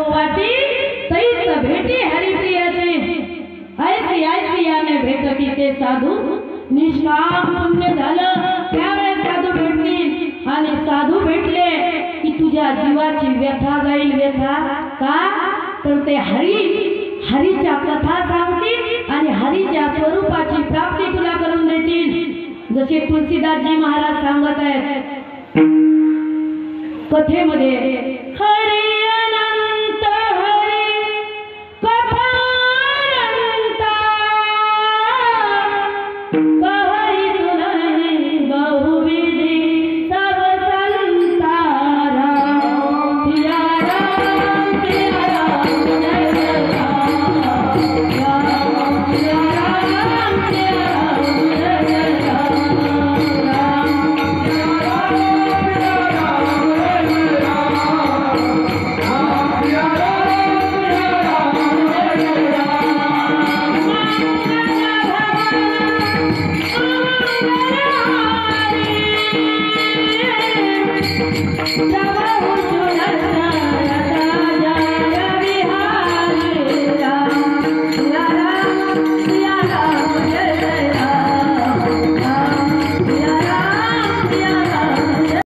वाटी तैस भेटी हरिप्रियाचे ऐसी ऐसी याने भेटती ते साधू निष्काम पुण्य झालं त्यावेळेस साधू भेटतील आणि साधू भेटले की तुझ्या जीवाची व्यथा जाईल व्यथा का तर ते हरीच्या कथा सांगतील आणि हरीच्या स्वरूपाची प्राप्ती तुला करून देतील जसे तुलसीदासजी महाराज सांगत आहेत कथेमध्ये हरी अनंत हरी कथा कहई सुनहि बहुविधि सब संतारा सिया राम सिया राम जय जय राम सिया राम सिया राम जय जय राम राम सिया राम सिया राम जय जय राम राम सिया